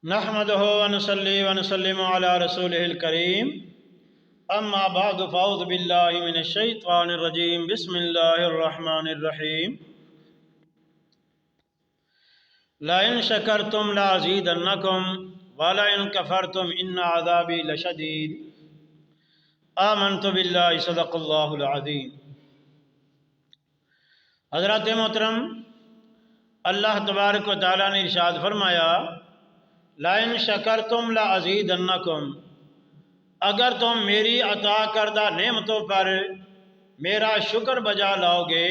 نحمده ونصلي ونسلم على رسوله الكريم اما بعد فاعوذ بالله من الشيطان الرجيم بسم الله الرحمن الرحيم لئن شكرتم لأزيدنكم ولئن كفرتم ان عذابي لشديد آمنت بالله صدق الله العظيم۔ حضرات محترم، اللہ تبارک و تعالیٰ نے ارشاد فرمایا لَإِن شَكَرْتُمْ لَأَزِيدَنَّكُمْ، اگر تم میری عطا کردہ نعمتوں پر میرا شکر بجا لاؤ گے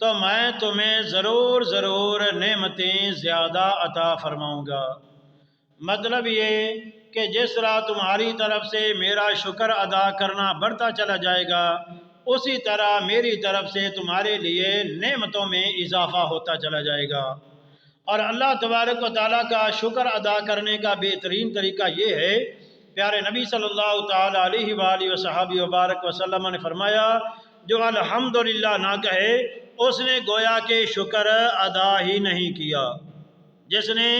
تو میں تمہیں ضرور نعمتیں زیادہ عطا فرماؤں گا۔ مطلب یہ کہ جس طرح تمہاری طرف سے میرا شکر ادا کرنا بڑھتا چلا جائے گا، اسی طرح میری طرف سے تمہارے لیے نعمتوں میں اضافہ ہوتا چلا جائے گا۔ اور اللہ تبارک و تعالیٰ کا شکر ادا کرنے کا بہترین طریقہ یہ ہے، پیارے نبی صلی اللہ تعالیٰ علیہ وآلہ وصحبہ وبارک وسلم نے فرمایا جو الحمدللہ نہ کہے اس نے گویا کہ شکر ادا ہی نہیں کیا۔ جس نے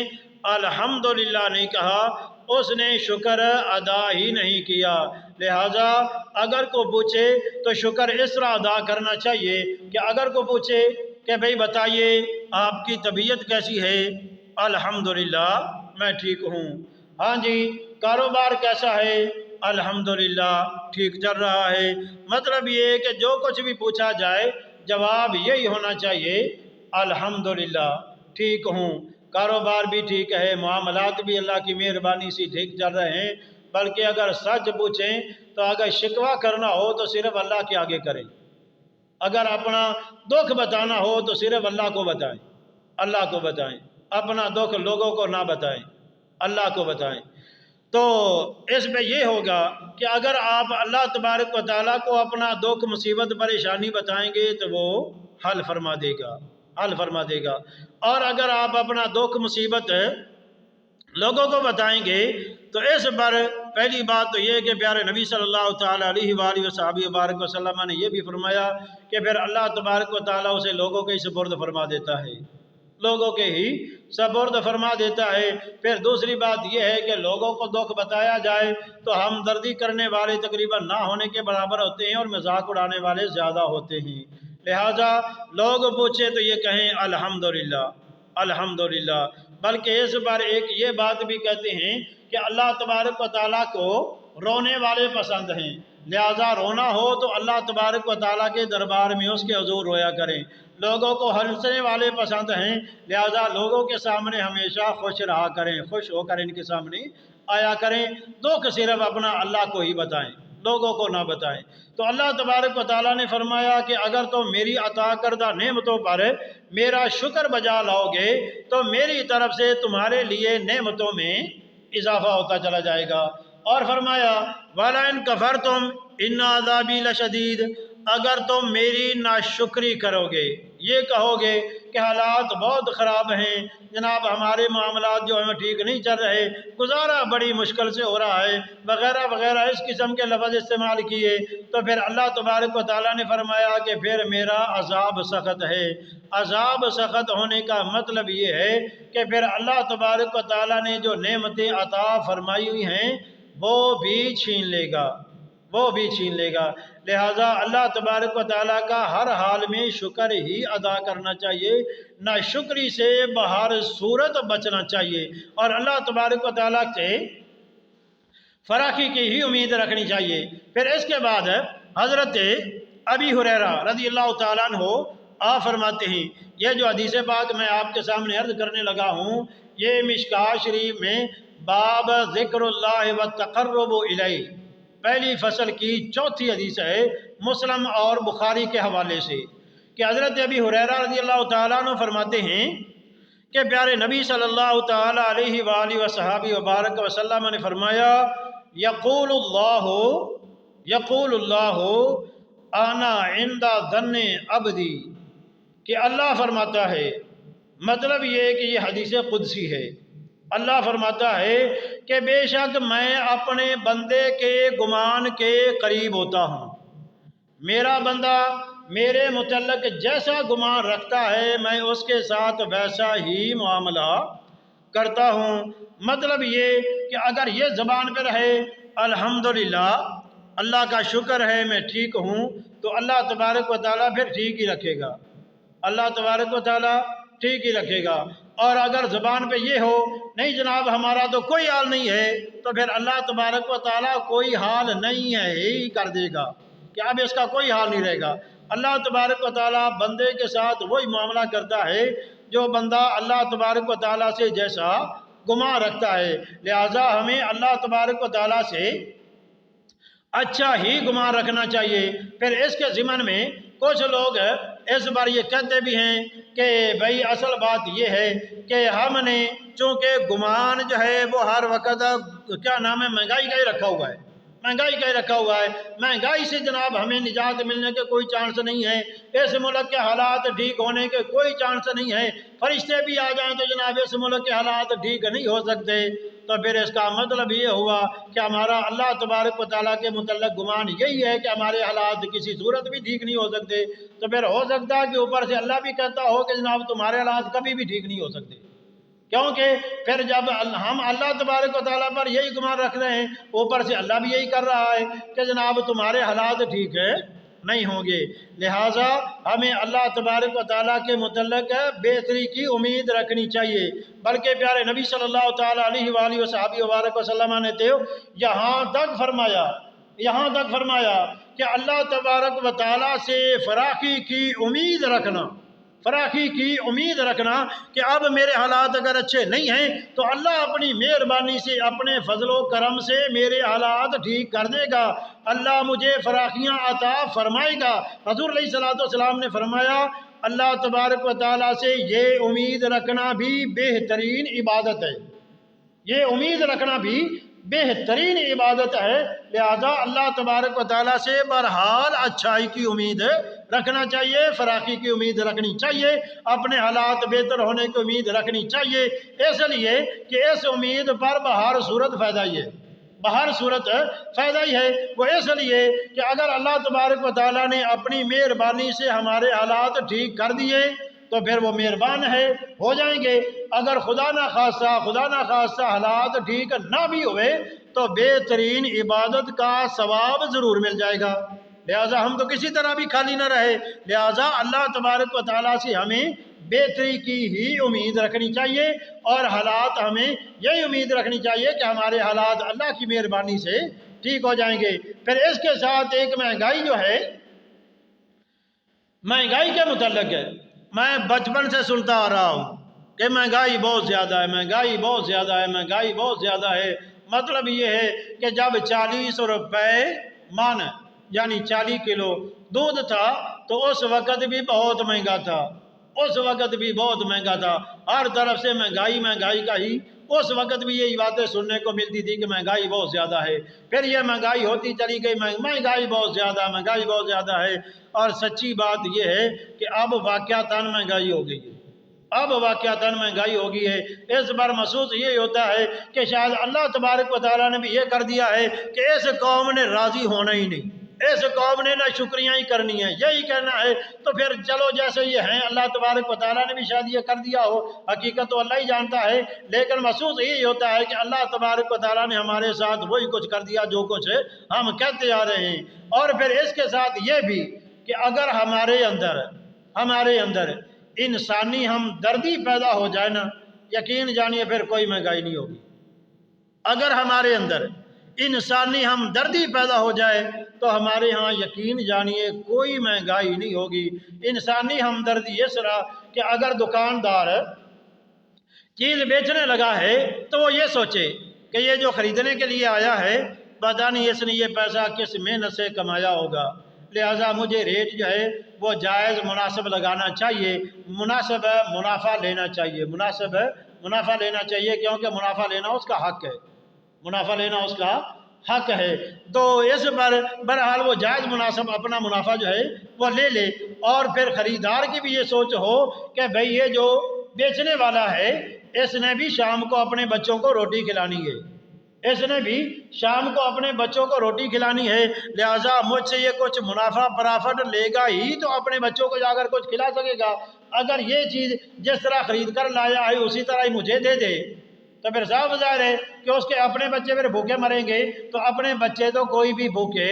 الحمدللہ نہیں کہا اس نے شکر ادا ہی نہیں کیا۔ لہٰذا اگر کوئی پوچھے تو شکر اس طرح ادا کرنا چاہیے کہ اگر کوئی پوچھے کہ بھئی بتائیے آپ کی طبیعت کیسی ہے، الحمدللہ میں ٹھیک ہوں۔ ہاں جی، کاروبار کیسا ہے، الحمدللہ ٹھیک چل رہا ہے۔ مطلب یہ ہے کہ جو کچھ بھی پوچھا جائے جواب یہی ہونا چاہیے الحمدللہ ٹھیک ہوں۔ کاروبار بھی ٹھیک ہے، معاملات بھی اللہ کی مہربانی سے ٹھیک چل رہے ہیں۔ بلکہ اگر سچ پوچھیں تو اگر شکوہ کرنا ہو تو صرف اللہ کے آگے کریں، اگر اپنا دکھ بتانا ہو تو صرف اللہ کو بتائیں، اللہ کو بتائیں، اپنا دکھ لوگوں کو نہ بتائیں، اللہ کو بتائیں۔ تو اس میں یہ ہوگا کہ اگر آپ اللہ تبارک و تعالیٰ کو اپنا دکھ مصیبت پریشانی بتائیں گے تو وہ حل فرما دے گا، حل فرما دے گا۔ اور اگر آپ اپنا دکھ مصیبت لوگوں کو بتائیں گے تو اس پر پہلی بات تو یہ کہ پیارے نبی صلی اللہ تعالیٰ علیہ وآلہ وصحبہ وبارک وسلم نے یہ بھی فرمایا کہ پھر اللہ تبارک و تعالیٰ اسے لوگوں کے ہی سپرد فرما دیتا ہے، لوگوں کے ہی سپرد فرما دیتا ہے۔ پھر دوسری بات یہ ہے کہ لوگوں کو دکھ بتایا جائے تو ہمدردی کرنے والے تقریباً نہ ہونے کے برابر ہوتے ہیں اور مذاق اڑانے والے زیادہ ہوتے ہیں۔ لہٰذا لوگ پوچھے تو یہ کہیں الحمدللہ الحمدللہ۔ بلکہ اس پر ایک یہ بات بھی کہتے ہیں کہ اللہ تبارک و تعالیٰ کو رونے والے پسند ہیں، لہٰذا رونا ہو تو اللہ تبارک و تعالیٰ کے دربار میں اس کے حضور رویا کریں۔ لوگوں کو ہنسنے والے پسند ہیں، لہٰذا لوگوں کے سامنے ہمیشہ خوش رہا کریں، خوش ہو کر ان کے سامنے آیا کریں۔ دکھ صرف اپنا اللہ کو ہی بتائیں، لوگوں کو نہ بتائیں۔ تو اللہ تبارک و تعالیٰ نے فرمایا کہ اگر تم میری عطا کردہ نعمتوں پر میرا شکر بجا لاؤ گے تو میری طرف سے تمہارے لیے نعمتوں میں اضافہ ہوتا چلا جائے گا۔ اور فرمایا وَلَئِن كَفَرْتُمْ إِنَّ عَذَابِي لَشَدِيدٌ، اگر تم میری ناشکری کرو گے، یہ کہو گے کہ حالات بہت خراب ہیں جناب، ہمارے معاملات جو ہیں ٹھیک نہیں چل رہے، گزارا بڑی مشکل سے ہو رہا ہے وغیرہ وغیرہ اس قسم کے لفظ استعمال کیے، تو پھر اللہ تبارک و تعالیٰ نے فرمایا کہ پھر میرا عذاب سخت ہے۔ عذاب سخت ہونے کا مطلب یہ ہے کہ پھر اللہ تبارک و تعالیٰ نے جو نعمتیں عطا فرمائی ہوئی ہیں وہ بھی چھین لے گا، وہ بھی چھین لے گا۔ لہٰذا اللہ تبارک و تعالیٰ کا ہر حال میں شکر ہی ادا کرنا چاہیے، ناشکری سے بہر صورت بچنا چاہیے، اور اللہ تبارک و تعالیٰ سے فراخی کی ہی امید رکھنی چاہیے۔ پھر اس کے بعد حضرت ابی ہریرہ رضی اللہ تعالیٰ عنہ آپ فرماتے ہیں، یہ جو حدیث پاک میں آپ کے سامنے عرض کرنے لگا ہوں یہ مشکوٰۃ شریف میں باب ذکر اللہ والتقرب الیہ پہلی فصل کی 4تھی حدیث ہے، مسلم اور بخاری کے حوالے سے، کہ حضرت ابی ہریرہ رضی اللہ تعالیٰ عنہ فرماتے ہیں کہ پیارے نبی صلی اللہ تعالیٰ علیہ وآلہ وصحبہ وبارک وسلم نے فرمایا یقول اللہ انا عند ظن عبدی، کہ اللہ فرماتا ہے، مطلب یہ ہے کہ یہ حدیث قدسی ہے، اللہ فرماتا ہے کہ بے شک میں اپنے بندے کے گمان کے قریب ہوتا ہوں، میرا بندہ میرے متعلق جیسا گمان رکھتا ہے میں اس کے ساتھ ویسا ہی معاملہ کرتا ہوں۔ مطلب یہ کہ اگر یہ زبان پہ رہے الحمدللہ اللہ کا شکر ہے میں ٹھیک ہوں، تو اللہ تبارک و تعالیٰ پھر ٹھیک ہی رکھے گا، اللہ تبارک و تعالیٰ ٹھیک ہی رکھے گا۔ اور اگر زبان پہ یہ ہو نہیں جناب ہمارا تو کوئی حال نہیں ہے، تو پھر اللہ تبارک و تعالیٰ کوئی حال نہیں ہے ہی کر دے گا کہ اب اس کا کوئی حال نہیں رہے گا۔ اللہ تبارک و تعالیٰ بندے کے ساتھ وہی معاملہ کرتا ہے جو بندہ اللہ تبارک و تعالیٰ سے جیسا گمان رکھتا ہے، لہٰذا ہمیں اللہ تبارک و تعالیٰ سے اچھا ہی گمان رکھنا چاہیے۔ پھر اس کے ضمن میں کچھ لوگ اس بار یہ کہتے بھی ہیں کہ بھئی اصل بات یہ ہے کہ ہم نے چونکہ گمان جو ہے وہ ہر وقت کیا نام ہے مہنگائی کا ہی رکھا ہوا ہے، مہنگائی کا ہی رکھا ہوا ہے، مہنگائی سے جناب ہمیں نجات ملنے کے کوئی چانس نہیں ہے، اس ملک کے حالات ٹھیک ہونے کے کوئی چانس نہیں ہے، فرشتے بھی آ جائیں تو جناب اس ملک کے حالات ٹھیک نہیں ہو سکتے۔ تو پھر اس کا مطلب یہ ہوا کہ ہمارا اللہ تبارک و تعالیٰ کے متعلق گمان یہی ہے کہ ہمارے حالات کسی صورت بھی ٹھیک نہیں ہو سکتے۔ تو پھر ہو سکتا ہے کہ اوپر سے اللہ بھی کہتا ہو کہ جناب تمہارے حالات کبھی بھی ٹھیک نہیں ہو سکتے، کیونکہ پھر جب ہم اللہ تبارک و تعالیٰ پر یہی گمان رکھ رہے ہیں، اوپر سے اللہ بھی یہی کر رہا ہے کہ جناب تمہارے حالات ٹھیک ہے نہیں ہوں گے، لہٰذا ہمیں اللہ تبارک و تعالیٰ کے متعلق بہتری کی امید رکھنی چاہیے۔ بلکہ پیارے نبی صلی اللہ تعالیٰ علیہ وآلہ وصحبہ وبارک وسلم نے تو یہاں تک فرمایا کہ اللہ تبارک و تعالیٰ سے فراخی کی امید رکھنا کہ اب میرے حالات اگر اچھے نہیں ہیں تو اللہ اپنی مہربانی سے اپنے فضل و کرم سے میرے حالات ٹھیک کر دے گا، اللہ مجھے فراخیاں عطا فرمائے گا۔ حضور علیہ الصلوۃ والسلام نے فرمایا اللہ تبارک و تعالیٰ سے یہ امید رکھنا بھی بہترین عبادت ہے، یہ امید رکھنا بھی بہترین عبادت ہے، لہذا اللہ تبارک و تعالیٰ سے بہرحال اچھائی کی امید رکھنا چاہیے، فراخی کی امید رکھنی چاہیے، اپنے حالات بہتر ہونے کی امید رکھنی چاہیے، اس لیے کہ اس امید پر بہر صورت فائدہ ہی ہے، وہ اس لیے کہ اگر اللہ تبارک و تعالیٰ نے اپنی مہربانی سے ہمارے حالات ٹھیک کر دیے تو پھر وہ مہربان ہے، ہو جائیں گے۔ اگر خدا نہ خواستہ حالات ٹھیک نہ بھی ہوئے تو بہترین عبادت کا ثواب ضرور مل جائے گا، لہٰذا ہم تو کسی طرح بھی خالی نہ رہے، لہٰذا اللہ تبارک و تعالیٰ سے ہمیں بہتری کی ہی امید رکھنی چاہیے، اور حالات ہمیں یہی امید رکھنی چاہیے کہ ہمارے حالات اللہ کی مہربانی سے ٹھیک ہو جائیں گے۔ پھر اس کے ساتھ ایک مہنگائی جو ہے، مہنگائی کے متعلق ہے، میں بچپن سے سنتا آ رہا ہوں کہ مہنگائی بہت زیادہ ہے، مطلب یہ ہے کہ جب 40 روپے من یعنی 40 کلو دودھ تھا تو اس وقت بھی بہت مہنگا تھا، ہر طرف سے مہنگائی کا ہی، اس وقت بھی یہی باتیں سننے کو ملتی تھی کہ مہنگائی بہت زیادہ ہے، پھر یہ مہنگائی ہوتی چلی گئی، مہنگائی بہت زیادہ ہے، اور سچی بات یہ ہے کہ اب واقعتاً مہنگائی ہو گئی ہے۔ اس بار محسوس یہ ہوتا ہے کہ شاید اللہ تبارک و تعالیٰ نے بھی یہ کر دیا ہے کہ اس قوم نے راضی ہونا ہی نہیں، اس قوم نے نہ شکریاں ہی کرنی ہے، یہی کہنا ہے، تو پھر چلو جیسے یہ ہیں اللہ تبارک و تعالیٰ نے بھی شاید یہ کر دیا ہو، حقیقت تو اللہ ہی جانتا ہے، لیکن محسوس یہی ہوتا ہے کہ اللہ تبارک و تعالیٰ نے ہمارے ساتھ وہی کچھ کر دیا جو کچھ ہم کہتے آ رہے ہیں۔ اور پھر اس کے ساتھ یہ بھی کہ اگر ہمارے اندر انسانی ہمدردی پیدا ہو جائے نا، یقین جانیے پھر کوئی مہنگائی نہیں ہوگی۔ اگر ہمارے اندر انسانی ہمدردی پیدا ہو جائے تو ہمارے ہاں یقین جانیے کوئی مہنگائی نہیں ہوگی۔ انسانی ہمدردی اس طرح کہ اگر دکاندار چیز بیچنے لگا ہے تو وہ یہ سوچے کہ یہ جو خریدنے کے لیے آیا ہے پتہ نہیں اس نے یہ پیسہ کس محنت سے کمایا ہوگا، لہٰذا مجھے ریٹ جو ہے وہ جائز مناسب لگانا چاہیے، مناسب منافع لینا چاہیے، کیونکہ منافع لینا اس کا حق ہے، تو اس پر بہرحال وہ جائز مناسب اپنا منافع جو ہے وہ لے لے، اور پھر خریدار کی بھی یہ سوچ ہو کہ بھئی یہ جو بیچنے والا ہے اس نے بھی شام کو اپنے بچوں کو روٹی کھلانی ہے، اس نے بھی شام کو اپنے بچوں کو روٹی کھلانی ہے، لہٰذا مجھ سے یہ کچھ منافع پرافٹ لے گا ہی تو اپنے بچوں کو جا کر کچھ کھلا سکے گا۔ اگر یہ چیز جس طرح خرید کر لایا ہے اسی طرح ہی مجھے دے دے تو پھر صاف ظاہر ہے کہ اس کے اپنے بچے پھر بھوکے مریں گے، تو اپنے بچے تو کوئی بھی بھوکے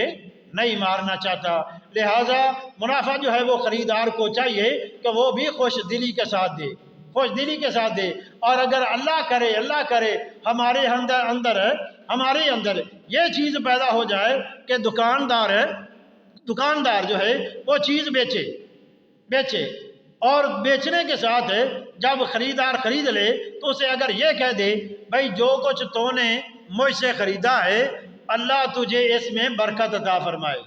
نہیں مارنا چاہتا۔ لہٰذا منافع جو ہے وہ خریدار کو چاہیے کہ وہ بھی خوش دلی کے ساتھ دے، خوش دلی کے ساتھ دے۔ اور اگر اللہ کرے ہمارے اندر یہ چیز پیدا ہو جائے کہ دکاندار جو ہے وہ چیز بیچے اور بیچنے کے ساتھ جب خریدار خرید لے تو اسے اگر یہ کہہ دے بھائی جو کچھ تو نے مجھ سے خریدا ہے اللہ تجھے اس میں برکت عطا فرمائے،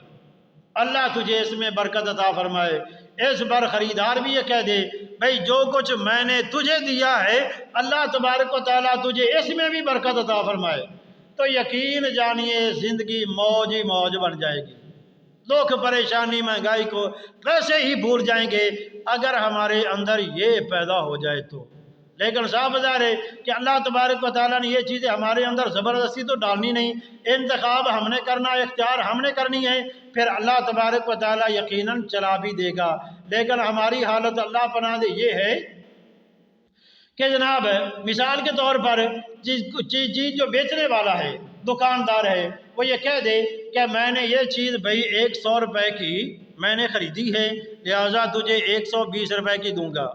اللہ تجھے اس میں برکت عطا فرمائے۔ اس پر خریدار بھی یہ کہہ دے بھائی جو کچھ میں نے تجھے دیا ہے اللہ تبارک و تعالیٰ تجھے اس میں بھی برکت عطا فرمائے، تو یقین جانیے زندگی موج ہی موج بن جائے گی۔ دکھ پریشانی مہنگائی کو ویسے ہی بھول جائیں گے اگر ہمارے اندر یہ پیدا ہو جائے تو۔ لیکن صاف ظاہر ہے کہ اللہ تبارک و تعالیٰ نے یہ چیزیں ہمارے اندر زبردستی تو ڈالنی نہیں، انتخاب ہم نے کرنا، اختیار ہم نے کرنی ہے، پھر اللہ تبارک و تعالیٰ یقیناً چلا بھی دے گا۔ لیکن ہماری حالت اللہ پناہ دے یہ ہے کہ جناب مثال کے طور پر چیز جو بیچنے والا ہے، دکاندار ہے، وہ یہ کہہ دے کہ میں نے یہ چیز بھائی 100 روپے کی میں نے خریدی ہے لہٰذا تجھے 120 روپے کی دوں گا،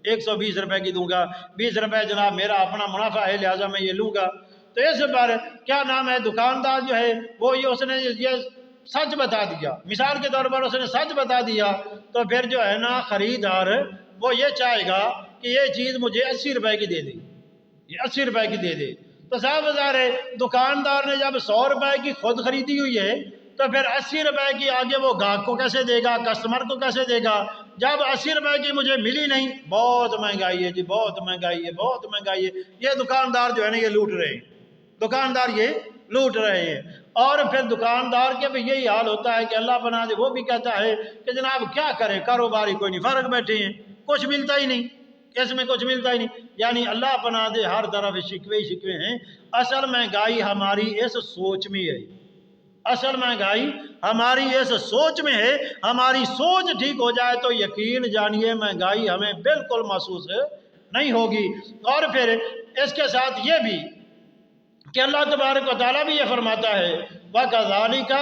120 روپے کی دوں گا، 20 روپے جناب میرا اپنا منافع ہے لہٰذا میں یہ لوں گا۔ تو اس پر کیا نام ہے دکاندار جو ہے وہ یہ اس نے یہ سچ بتا دیا، مثال کے طور پر اس نے سچ بتا دیا، تو پھر جو ہے نا خریدار وہ یہ چاہے گا کہ یہ چیز مجھے 80 روپے کی دے دے، یہ 80 روپے کی دے دے۔ تو صاحب ظاہر ہے دکاندار نے جب 100 روپے کی خود خریدی ہوئی ہے تو پھر 80 روپے کی آگے وہ گاہک کو کیسے دے گا، کسٹمر کو کیسے دے گا؟ جب 80 روپے کی مجھے ملی نہیں، بہت مہنگائی ہے جی، بہت مہنگائی ہے، بہت مہنگائی ہے، یہ دکاندار جو ہے نا یہ لوٹ رہے ہیں، دکاندار یہ لوٹ رہے ہیں۔ اور پھر دکاندار کے بھی یہی حال ہوتا ہے کہ اللہ پناہ دے وہ بھی کہتا ہے کہ جناب کیا کرے، کاروباری کوئی نہیں، فرق بیٹھے ہیں، کچھ ملتا ہی نہیں، اس میں کچھ ملتا ہی نہیں۔ یعنی اللہ پناہ دے ہر طرف شکوے ہی شکوے ہیں۔ اصل مہنگائی ہماری اس سوچ میں ہے، اصل مہنگائی ہماری اس سوچ میں ہے۔ ہماری سوچ ٹھیک ہو جائے تو یقین جانیے مہنگائی ہمیں بالکل محسوس نہیں ہوگی۔ اور پھر اس کے ساتھ یہ بھی کہ اللہ تبارک و تعالیٰ بھی یہ فرماتا ہے وَكَذَلِكَ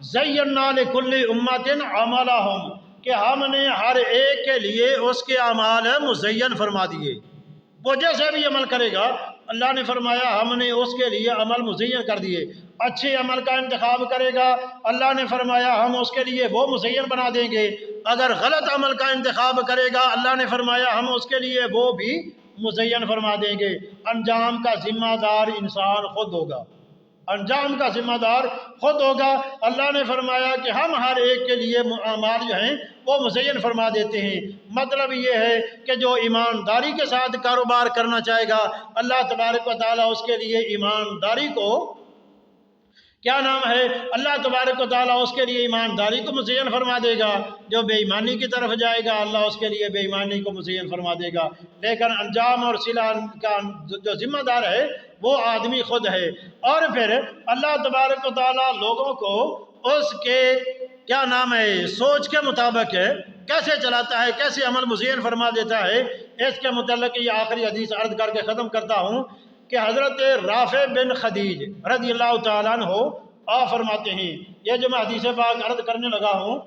زَيَّنَّا لِكُلِّ أُمَّةٍ عَمَلَهُمْ، کہ ہم نے ہر ایک کے لیے اس کے اعمال مزین فرما دیے، وہ جیسے بھی عمل کرے گا اللہ نے فرمایا ہم نے اس کے لیے عمل مزین کر دیے۔ اچھے عمل کا انتخاب کرے گا اللہ نے فرمایا ہم اس کے لیے وہ مزین بنا دیں گے، اگر غلط عمل کا انتخاب کرے گا اللہ نے فرمایا ہم اس کے لیے وہ بھی مزین فرما دیں گے۔ انجام کا ذمہ دار انسان خود ہوگا، انجام کا ذمہ دار خود ہوگا۔ اللہ نے فرمایا کہ ہم ہر ایک کے لیے اعمال جو ہیں وہ مزین فرما دیتے ہیں۔ مطلب یہ ہے کہ جو ایمانداری کے ساتھ کاروبار کرنا چاہے گا اللہ تبارک و تعالیٰ اس کے لیے ایمانداری کو کیا نام ہے اللہ تبارک و تعالیٰ اس کے لیے ایمانداری کو مزین فرما دے گا۔ جو بے ایمانی کی طرف جائے گا اللہ اس کے لیے بے ایمانی کو مزین فرما دے گا۔ لیکن انجام اور صلہ کا جو ذمہ دار ہے وہ آدمی خود ہے۔ اور پھر اللہ تبارک و تعالیٰ لوگوں کو اس کے کیا نام ہے سوچ کے مطابق کیسے چلاتا ہے، کیسے عمل مزین فرما دیتا ہے، اس کے متعلق یہ آخری حدیث عرض کر کے ختم کرتا ہوں کہ حضرت رافع بن خدیج رضی اللہ تعالیٰ عنہ آپ فرماتے ہیں، یہ جو میں حدیث پاک عرض کرنے لگا ہوں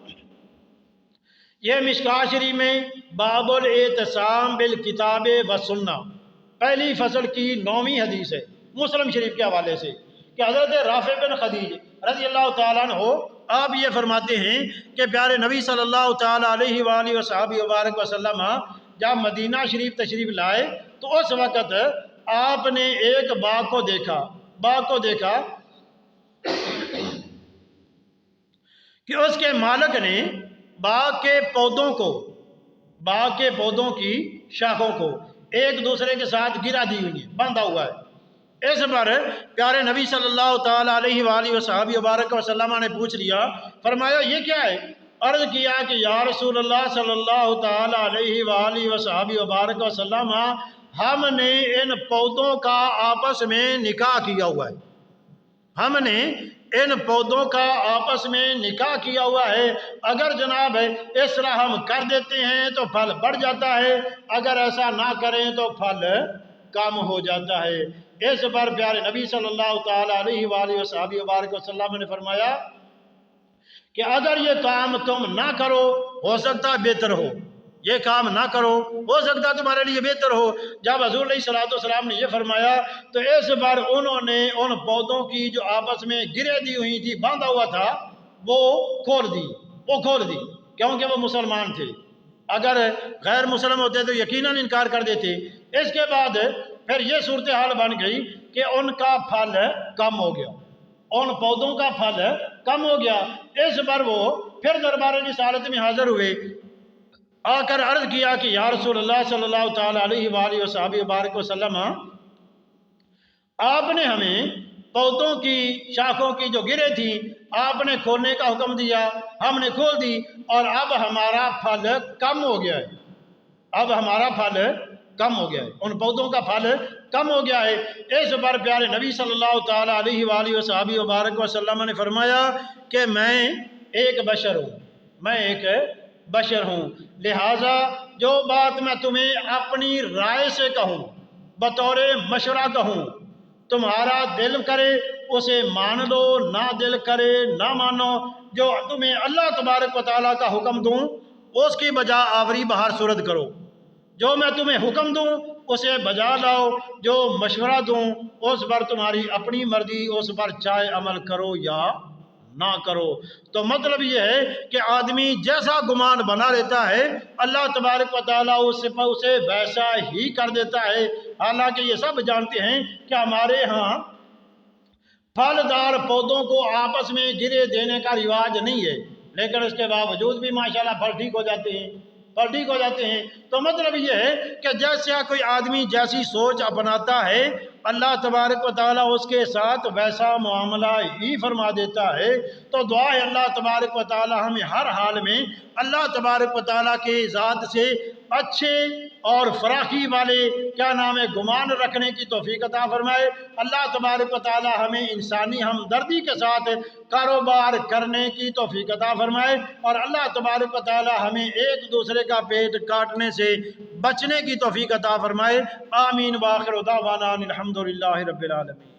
یہ مشکوٰۃ شریف میں باب الاعتصام بالکتاب والسنہ پہلی فصل کی 9ویں حدیث ہے مسلم شریف کے حوالے سے کہ حضرت رافع بن خدیج رضی اللہ تعالیٰ عنہ آپ یہ فرماتے ہیں کہ پیارے نبی صلی اللہ تعالیٰ علیہ وآلہ وصحبہ وبارک وسلم جب مدینہ شریف تشریف لائے تو اس وقت آپ نے ایک باغ کو دیکھا کہ اس کے مالک نے باغ کے پودوں کی شاخوں کو ایک دوسرے کے ساتھ گرا دی ہوئی ہے، باندھا ہوا ہے۔ اس پر پیارے نبی صلی اللہ تعالیٰ علیہ وآلہ وصحبہ وبارک وسلم نے پوچھ لیا، فرمایا یہ کیا ہے؟ عرض کیا کہ یا رسول اللہ صلی اللہ تعالیٰ علیہ وآلہ وصحبہ وبارک وسلم ہم نے ان پودوں کا آپس میں نکاح کیا ہوا ہے، ہم نے ان پودوں کا آپس میں نکاح کیا ہوا ہے، اگر جناب اس طرح ہم کر دیتے ہیں تو پھل بڑھ جاتا ہے، اگر ایسا نہ کریں تو پھل کم ہو جاتا ہے۔ اس پر پیارے نبی صلی اللہ تعالی علیہ وآلہ وصحبہ وبارک وسلم نے فرمایا کہ اگر یہ کام تم نہ کرو ہو سکتا ہے بہتر ہو، یہ کام نہ کرو ہو سکتا تمہارے لیے بہتر ہو۔ جب حضور علیہ الصلوۃ والسلام نے یہ فرمایا تو اس بار انہوں نے ان پودوں کی جو آپس میں گرے دی ہوئی تھی، باندھا ہوا تھا، وہ کھول دی کیونکہ وہ مسلمان تھے۔ اگر غیر مسلم ہوتے تو یقیناً انکار کر دیتے۔ اس کے بعد پھر یہ صورتحال بن گئی کہ ان کا پھل کم ہو گیا، ان پودوں کا پھل کم ہو گیا۔ اس بار وہ پھر دربار رسالت میں حاضر ہوئے، آ کر عرض کیا کہ یا رسول اللہ صلی اللہ تعالی علیہ وآلہ وصحبہ وبارک وسلم، آپ نے ہمیں پودوں کی شاخوں کی جو گرے تھی آپ نے کھولنے کا حکم دیا، ہم نے کھول دی اور اب ہمارا پھل کم ہو گیا ہے، اب ہمارا پھل کم ہو گیا ہے، ان پودوں کا پھل کم ہو گیا ہے۔ اس پر پیارے نبی صلی اللہ تعالی علیہ وآلہ وصحبہ وبارک وسلم نے فرمایا کہ میں ایک بشر ہوں، لہٰذا جو بات میں تمہیں اپنی رائے سے کہوں، بطور مشورہ کہوں، تمہارا دل کرے اسے مان لو، نہ دل کرے نہ مانو۔ جو تمہیں اللہ تبارک و تعالیٰ کا حکم دوں اس کی بجا آوری بہر صورت کرو، جو میں تمہیں حکم دوں اسے بجا لاؤ، جو مشورہ دوں اس پر تمہاری اپنی مرضی، اس پر چاہے عمل کرو یا نہ کرو۔ تو مطلب یہ ہے کہ آدمی جیسا گمان بنا لیتا ہے اللہ تبارک و تعالیٰ اسے ویسا ہی کر دیتا ہے۔ حالانکہ یہ سب جانتے ہیں کہ ہمارے ہاں پھلدار پودوں کو آپس میں گرے دینے کا رواج نہیں ہے، لیکن اس کے باوجود بھی ماشاءاللہ پھل ٹھیک ہو جاتے ہیں۔ تو مطلب یہ ہے کہ جیسا کوئی آدمی جیسی سوچ اپناتا ہے اللہ تبارک و تعالیٰ اس کے ساتھ ویسا معاملہ ہی فرما دیتا ہے۔ تو دعا ہے اللہ تبارک و تعالیٰ ہمیں ہر حال میں اللہ تبارک و تعالیٰ کے ذات سے اچھے اور فراخی والے گمان رکھنے کی توفیق عطا فرمائے۔ اللہ تبارک و تعالیٰ ہمیں انسانی ہمدردی کے ساتھ کاروبار کرنے کی توفیق عطا فرمائے، اور اللہ تبارک و تعالیٰ ہمیں ایک دوسرے کا پیٹ کاٹنے سے بچنے کی توفیق عطا فرمائے۔ آمین۔ وآخر دعوانا الحمدللہ رب العالمین۔